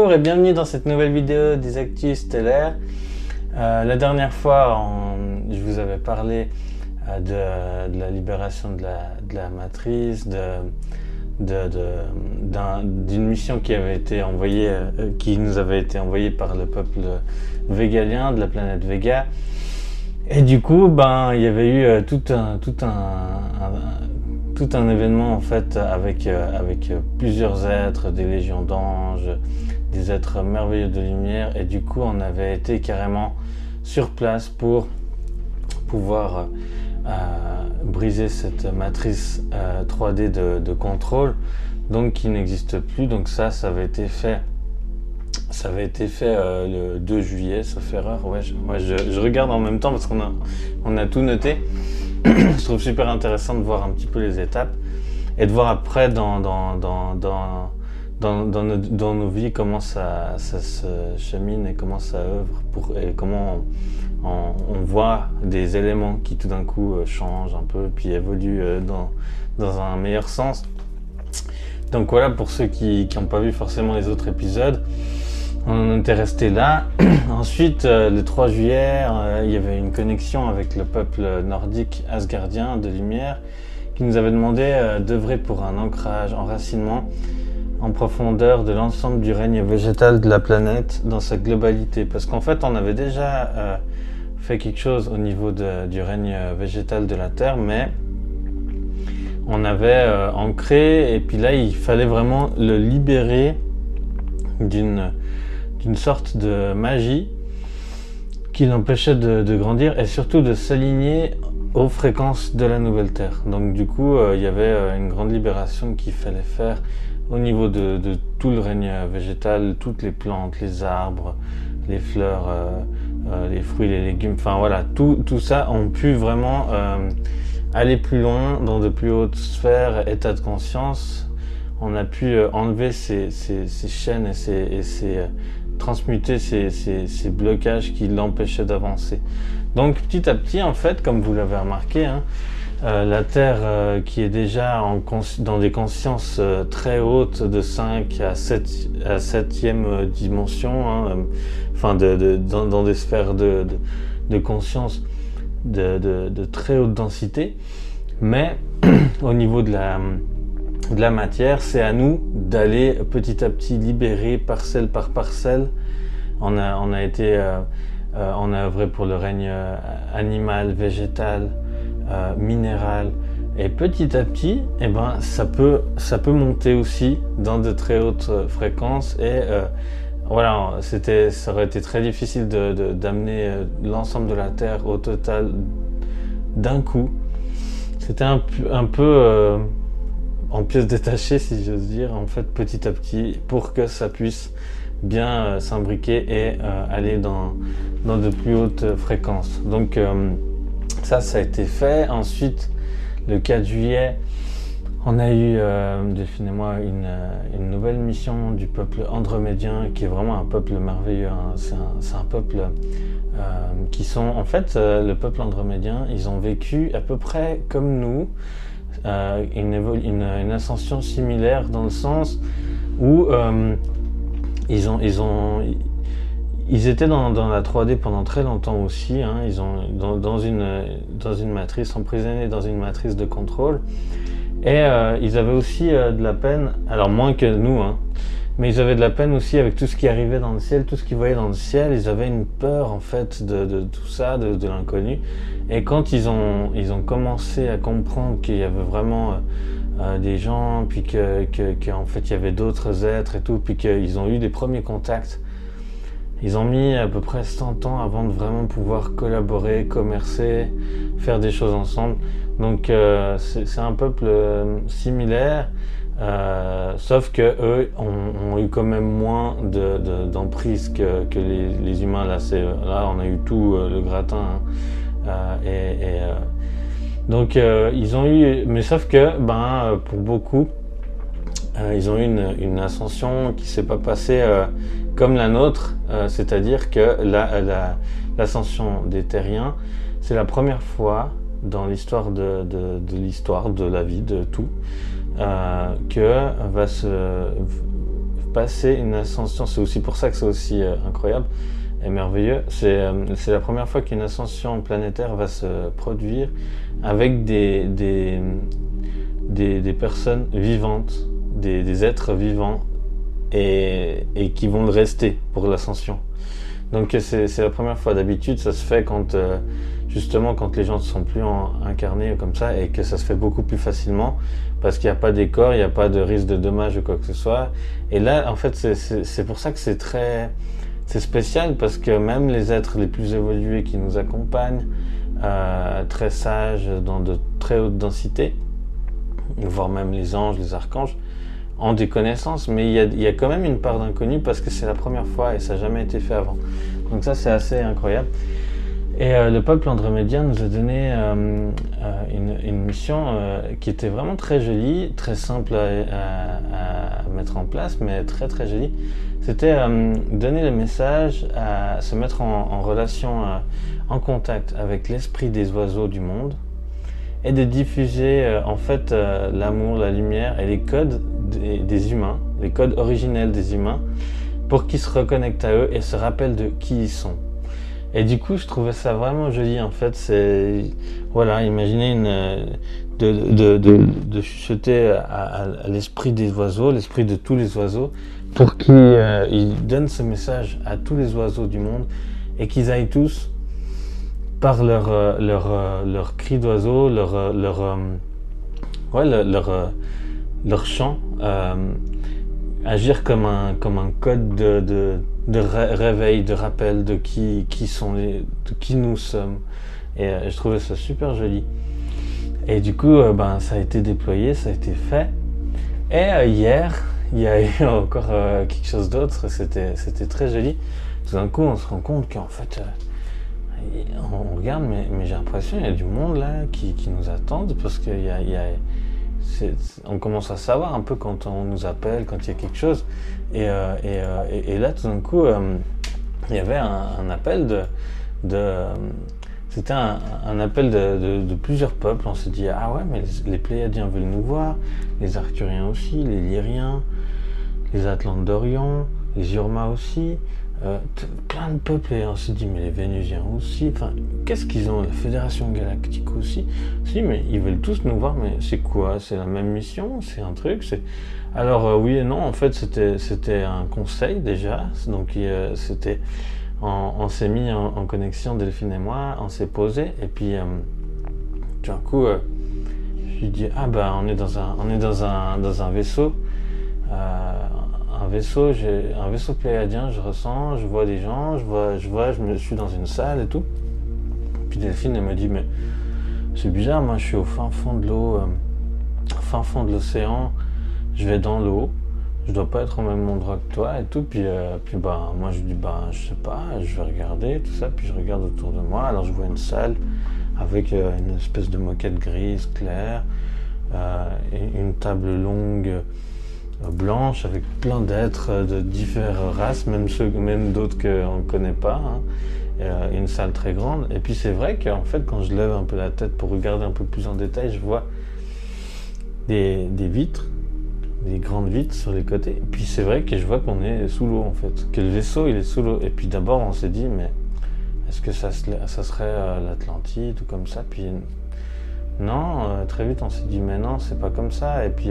Bonjour et bienvenue dans cette nouvelle vidéo des Actus Stellaires. La dernière fois, je vous avais parlé de la libération de la matrice, d'une mission qui avait été envoyée, qui nous avait été envoyée par le peuple végalien de la planète Vega. Et du coup, il y avait eu tout un événement en fait avec plusieurs êtres, des légions d'anges, des êtres merveilleux de lumière, et du coup on avait été carrément sur place pour pouvoir briser cette matrice 3D de contrôle, donc qui n'existe plus. Donc ça avait été fait. Ça avait été fait le 2 juillet, sauf erreur. Ouais, je regarde en même temps parce qu'on a tout noté. Je trouve super intéressant de voir un petit peu les étapes et de voir après dans nos vies comment ça se chemine et comment ça œuvre et comment on voit des éléments qui tout d'un coup changent un peu puis évoluent dans un meilleur sens. Donc voilà, pour ceux qui n'ont pas vu forcément les autres épisodes, on était resté là. Ensuite, le 3 juillet, il y avait une connexion avec le peuple nordique asgardien de lumière qui nous avait demandé d'œuvrer pour un ancrage, enracinement en profondeur de l'ensemble du règne végétal de la planète dans sa globalité. Parce qu'en fait, on avait déjà fait quelque chose au niveau du règne végétal de la Terre, mais on avait ancré, et puis là, il fallait vraiment le libérer d'une sorte de magie qui l'empêchait de grandir et surtout de s'aligner aux fréquences de la nouvelle Terre. Donc du coup, il y avait une grande libération qu'il fallait faire au niveau de tout le règne végétal, toutes les plantes, les arbres, les fleurs, les fruits, les légumes, enfin voilà, tout ça ont pu vraiment aller plus loin dans de plus hautes sphères, états de conscience. On a pu enlever ces chaînes et transmuter ces blocages qui l'empêchaient d'avancer. Donc petit à petit, en fait, comme vous l'avez remarqué, la Terre qui est déjà dans des consciences très hautes de 5 à 7e dimension, dans des sphères de conscience de très haute densité, mais au niveau de la matière, c'est à nous d'aller petit à petit libérer parcelle par parcelle. On a œuvré pour le règne animal, végétal, minéral, et petit à petit, ça peut monter aussi dans de très hautes fréquences. Et voilà, ça aurait été très difficile d'amener l'ensemble de la Terre au total d'un coup. C'était un peu en pièces détachées, si j'ose dire, en fait, petit à petit, pour que ça puisse bien s'imbriquer et aller dans de plus hautes fréquences. Donc ça a été fait. Ensuite, le 4 juillet, on a eu définez-moi une nouvelle mission du peuple andromédien, qui est vraiment un peuple merveilleux. C'est un peuple qui sont, en fait, le peuple andromédien, ils ont vécu à peu près comme nous, une ascension similaire, dans le sens où ils étaient dans la 3D pendant très longtemps aussi, ils ont dans une matrice, emprisonnés dans une matrice de contrôle, et ils avaient aussi de la peine, alors moins que nous, mais ils avaient de la peine aussi avec tout ce qui arrivait dans le ciel, tout ce qu'ils voyaient dans le ciel. Ils avaient une peur en fait de tout ça, de l'inconnu. Et quand ils ont commencé à comprendre qu'il y avait vraiment des gens, puis qu'en fait il y avait d'autres êtres et tout, puis qu'ils ont eu des premiers contacts, ils ont mis à peu près 100 ans avant de vraiment pouvoir collaborer, commercer, faire des choses ensemble. Donc c'est un peuple similaire. Sauf que eux ont eu quand même moins d'emprise que les humains. Là on a eu tout le gratin, donc ils ont eu, mais sauf que pour beaucoup ils ont eu une ascension qui s'est pas passée comme la nôtre, c'est-à-dire que l'ascension des terriens, c'est la première fois dans l'histoire de la vie, de tout, que passer une ascension. C'est aussi pour ça que c'est aussi incroyable et merveilleux. C'est la première fois qu'une ascension planétaire va se produire avec des personnes vivantes, des êtres vivants et qui vont le rester pour l'ascension. Donc c'est la première fois. D'habitude ça se fait quand justement quand les gens ne sont plus incarnés comme ça, et que ça se fait beaucoup plus facilement parce qu'il n'y a pas des corps, il n'y a pas de risque de dommage ou quoi que ce soit. Et là en fait c'est pour ça que c'est spécial, parce que même les êtres les plus évolués qui nous accompagnent, très sages, dans de très hautes densités, voire même les anges, les archanges, ont des connaissances, mais il y a quand même une part d'inconnu parce que c'est la première fois et ça n'a jamais été fait avant. Donc ça c'est assez incroyable. Et le peuple andromédien nous a donné une mission qui était vraiment très jolie, très simple à mettre en place, mais très très jolie. C'était donner le message à se mettre en relation, en contact avec l'esprit des oiseaux du monde, et de diffuser en fait l'amour, la lumière et les codes des humains, les codes originels des humains, pour qu'ils se reconnectent à eux et se rappellent de qui ils sont. Et du coup, je trouvais ça vraiment joli en fait. C'est, voilà, imaginez de chuchoter à l'esprit des oiseaux, l'esprit de tous les oiseaux, pour qu'ils donnent ce message à tous les oiseaux du monde, et qu'ils aillent tous, par leur cri d'oiseau, leur chant, agir comme un code de réveil, de rappel de qui nous sommes. Et je trouvais ça super joli. Et du coup, ça a été déployé, ça a été fait. Et hier, il y a eu encore quelque chose d'autre, c'était très joli. Tout d'un coup, on se rend compte qu'en fait, on regarde, mais j'ai l'impression qu'il y a du monde là qui nous attend, parce qu'il on commence à savoir un peu quand on nous appelle, quand il y a quelque chose. Et là, tout d'un coup, il y avait un appel c'était un appel de plusieurs peuples. On s'est dit, ah ouais, mais les Pléiadiens veulent nous voir, les Arcturiens aussi, les Lyriens, les Atlantes d'Orion, les Yurma aussi, plein de peuples. Et on s'est dit, mais les Vénusiens aussi, enfin, qu'est-ce qu'ils ont? La Fédération Galactique aussi. Si, mais ils veulent tous nous voir, mais c'est quoi? C'est la même mission? C'est un truc? Alors oui et non, en fait c'était un conseil déjà, donc c'était... On s'est mis en connexion, Delphine et moi, on s'est posé, et puis tout d'un coup, je lui dis, ah ben on est dans un vaisseau, un vaisseau pléiadien, je ressens, je vois des gens, je suis dans une salle et tout. Puis Delphine elle me dit, mais c'est bizarre, moi je suis au fin fond de l'eau, au fin fond de l'océan, je vais dans l'eau. Je dois pas être au même endroit que toi et tout. Puis moi je dis, je sais pas, je vais regarder tout ça. Puis je regarde autour de moi. Alors je vois une salle avec une espèce de moquette grise claire, et une table longue blanche avec plein d'êtres de différentes races, même d'autres qu'on connaît pas, hein. Une salle très grande. Et puis c'est vrai qu'en fait quand je lève un peu la tête pour regarder un peu plus en détail, je vois des vitres, des grandes vitres sur les côtés. Et puis c'est vrai que je vois qu'on est sous l'eau en fait, que le vaisseau il est sous l'eau. Et puis d'abord on s'est dit, mais est-ce que ça serait l'Atlantide ou comme ça? Puis non, très vite on s'est dit, mais non, c'est pas comme ça. Et puis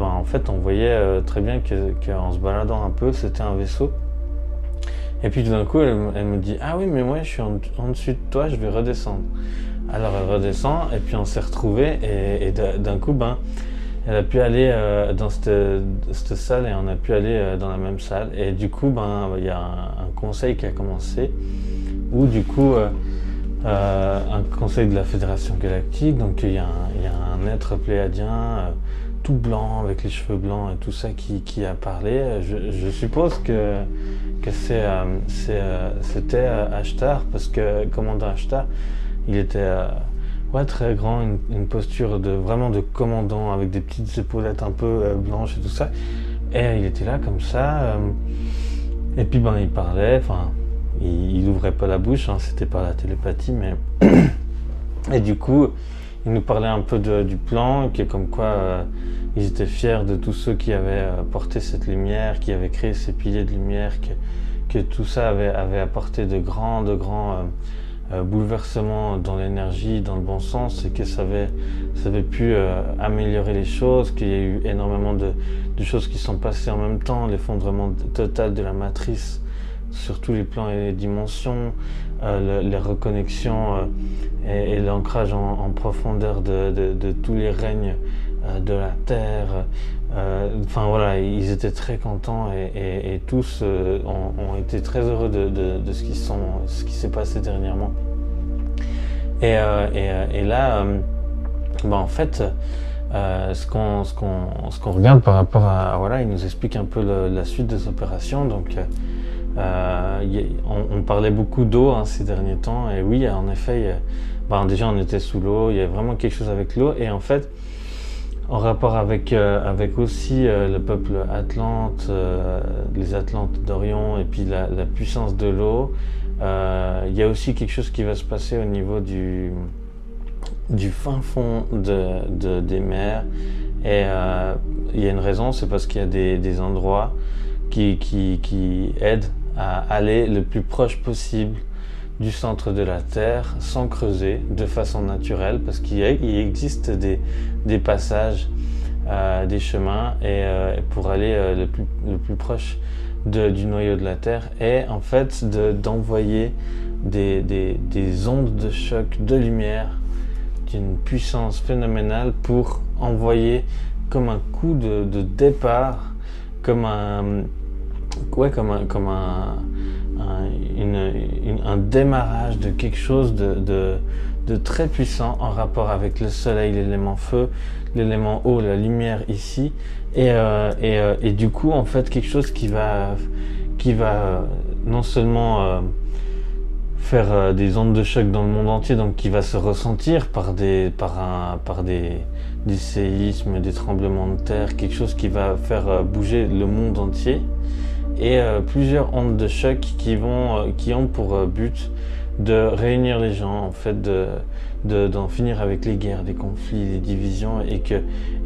en fait on voyait très bien qu'en se baladant un peu, c'était un vaisseau. Et puis tout d'un coup elle me dit, ah oui, mais moi je suis en dessus de toi, je vais redescendre. Alors elle redescend, et puis on s'est retrouvés, et d'un coup elle a pu aller dans cette salle, et on a pu aller dans la même salle. Et du coup, il y a un conseil qui a commencé, où du coup, un conseil de la Fédération Galactique, donc il y a un être pléiadien, tout blanc, avec les cheveux blancs et tout ça, qui a parlé. Je suppose que c'était Ashtar, parce que commandant Ashtar, il était... très grand, une posture vraiment de commandant, avec des petites épaulettes un peu blanches et tout ça. Et il était là comme ça, et puis il parlait, enfin il ouvrait pas la bouche, hein, c'était par la télépathie, mais et du coup il nous parlait un peu du plan, que comme quoi ils étaient fiers de tous ceux qui avaient porté cette lumière, qui avaient créé ces piliers de lumière, que tout ça avait apporté de grands bouleversements dans l'énergie, dans le bon sens, et que ça avait pu améliorer les choses, qu'il y a eu énormément de choses qui sont passées en même temps, l'effondrement total de la matrice sur tous les plans et les dimensions, les reconnexions et l'ancrage en profondeur de tous les règnes de la Terre. Enfin voilà, ils étaient très contents et tous ont été très heureux de ce qui s'est passé dernièrement. Et là, en fait, ce qu'on regarde par rapport à voilà, il nous explique un peu la suite des opérations. Donc on parlait beaucoup d'eau ces derniers temps, et oui, en effet, déjà on était sous l'eau, il y a vraiment quelque chose avec l'eau, et en fait, en rapport avec aussi le peuple Atlante, les Atlantes d'Orion, et puis la puissance de l'eau, il y a aussi quelque chose qui va se passer au niveau du fin fond des mers, et il y a une raison, c'est parce qu'il y a des endroits qui aident à aller le plus proche possible du centre de la Terre sans creuser, de façon naturelle, parce qu'il existe des passages, des chemins, et pour aller le plus proche du noyau de la Terre, et en fait d'envoyer des ondes de choc de lumière d'une puissance phénoménale pour envoyer comme un coup de départ, comme un démarrage de quelque chose de très puissant en rapport avec le soleil, l'élément feu, l'élément eau, la lumière ici, et du coup en fait quelque chose qui va non seulement faire des ondes de choc dans le monde entier, donc qui va se ressentir par des séismes, des tremblements de terre, quelque chose qui va faire bouger le monde entier, et plusieurs ondes de choc qui ont pour but de réunir les gens, en fait, d'en finir avec les guerres, les conflits, les divisions, et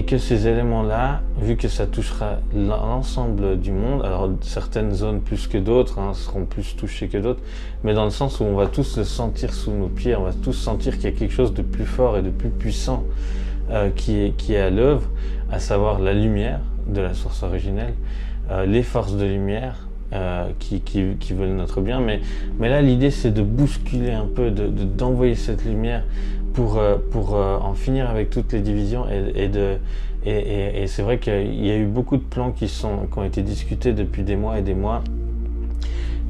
que ces éléments-là, vu que ça touchera l'ensemble du monde, alors certaines zones plus que d'autres seront plus touchées que d'autres, mais dans le sens où on va tous le sentir sous nos pieds, on va tous sentir qu'il y a quelque chose de plus fort et de plus puissant qui est à l'œuvre, à savoir la lumière de la source originelle, les forces de lumière qui veulent notre bien, mais là l'idée c'est de bousculer un peu, d'envoyer cette lumière pour en finir avec toutes les divisions, et c'est vrai qu'il y a eu beaucoup de plans qui ont été discutés depuis des mois et des mois,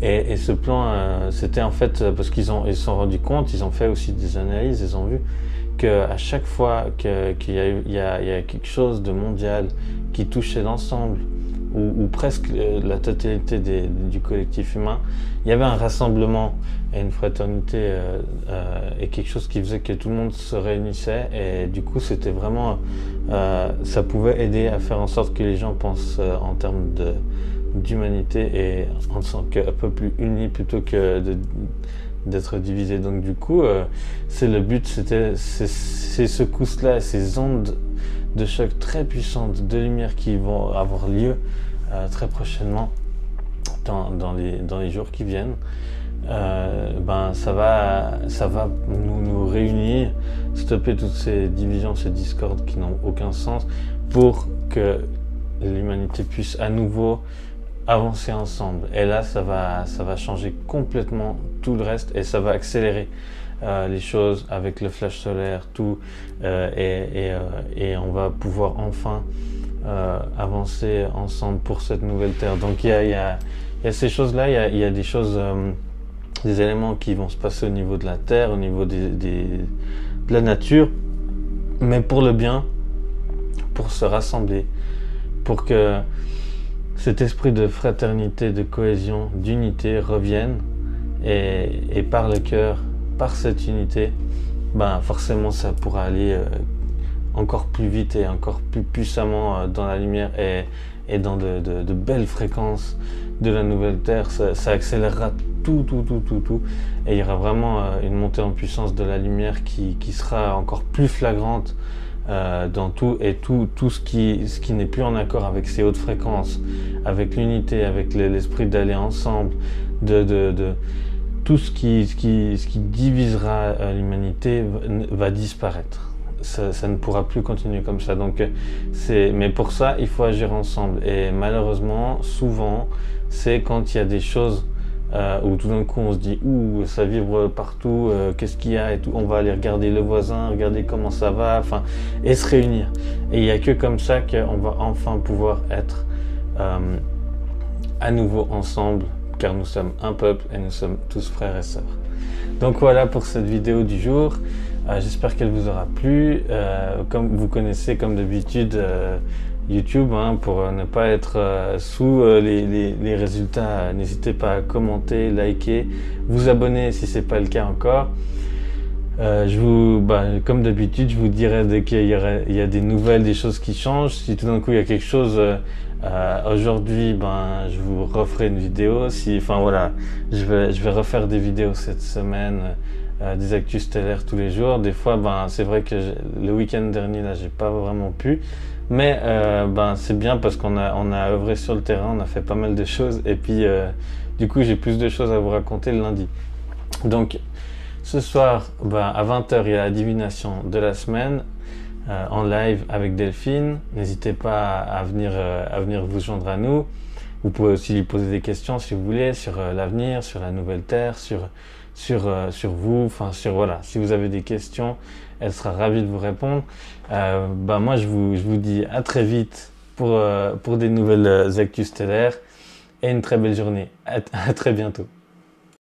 et ce plan c'était en fait parce ils se sont rendus compte, ils ont fait aussi des analyses, ils ont vu qu'à chaque fois qu'il y a quelque chose de mondial qui touchait l'ensemble ou presque la totalité du collectif humain, il y avait un rassemblement et une fraternité et quelque chose qui faisait que tout le monde se réunissait, et du coup c'était vraiment ça pouvait aider à faire en sorte que les gens pensent en termes d'humanité et en tant qu'un peuple uni plutôt que d'être divisé. Donc du coup c'est le but, c'est ces secousses-là, ces ondes de choc très puissantes de lumière qui vont avoir lieu très prochainement dans les jours qui viennent. Ça va nous réunir, stopper toutes ces divisions, ces discordes qui n'ont aucun sens, pour que l'humanité puisse à nouveau avancer ensemble. Et là ça va changer complètement tout le reste, et ça va accélérer les choses avec le flash solaire, tout, et on va pouvoir enfin avancer ensemble pour cette nouvelle terre. Donc il y a ces choses-là, il y a des choses, des éléments qui vont se passer au niveau de la terre, au niveau de la nature, mais pour le bien, pour se rassembler, pour que cet esprit de fraternité, de cohésion, d'unité revienne, et par le cœur, par cette unité, forcément ça pourra aller encore plus vite et encore plus puissamment dans la lumière, et dans de belles fréquences, de la nouvelle Terre, ça accélérera tout. Et il y aura vraiment une montée en puissance de la lumière qui sera encore plus flagrante dans tout, et tout ce qui n'est plus en accord avec ces hautes fréquences, avec l'unité, avec l'esprit d'aller ensemble, tout ce qui divisera l'humanité va disparaître. Ça ne pourra plus continuer comme ça. Donc, mais pour ça, il faut agir ensemble. Et malheureusement, souvent, c'est quand il y a des choses où tout d'un coup on se dit ouh, ça vibre partout, qu'est-ce qu'il y a et tout, on va aller regarder le voisin, regarder comment ça va, enfin, et se réunir. Et il n'y a que comme ça qu'on va enfin pouvoir être à nouveau ensemble, car nous sommes un peuple et nous sommes tous frères et sœurs. Donc voilà pour cette vidéo du jour. J'espère qu'elle vous aura plu. Comme vous connaissez, comme d'habitude, YouTube, pour ne pas être sous les résultats, n'hésitez pas à commenter, liker, vous abonner si ce n'est pas le cas encore. Comme d'habitude, je vous dirai dès qu'il y a des nouvelles, des choses qui changent. Si tout d'un coup il y a quelque chose aujourd'hui, je vous referai une vidéo. Je vais refaire des vidéos cette semaine, des actus stellaires tous les jours. Des fois, c'est vrai que le week-end dernier, là, j'ai pas vraiment pu. Mais c'est bien parce qu'on a œuvré sur le terrain, on a fait pas mal de choses. Et puis, du coup, j'ai plus de choses à vous raconter le lundi. Donc, ce soir, à 20h, il y a la divination de la semaine en live avec Delphine. N'hésitez pas à venir vous joindre à nous. Vous pouvez aussi lui poser des questions si vous voulez sur l'avenir, sur la nouvelle Terre, sur vous, voilà. Si vous avez des questions, elle sera ravie de vous répondre. Moi, je vous dis à très vite pour des nouvelles actus stellaires et une très belle journée. À très bientôt.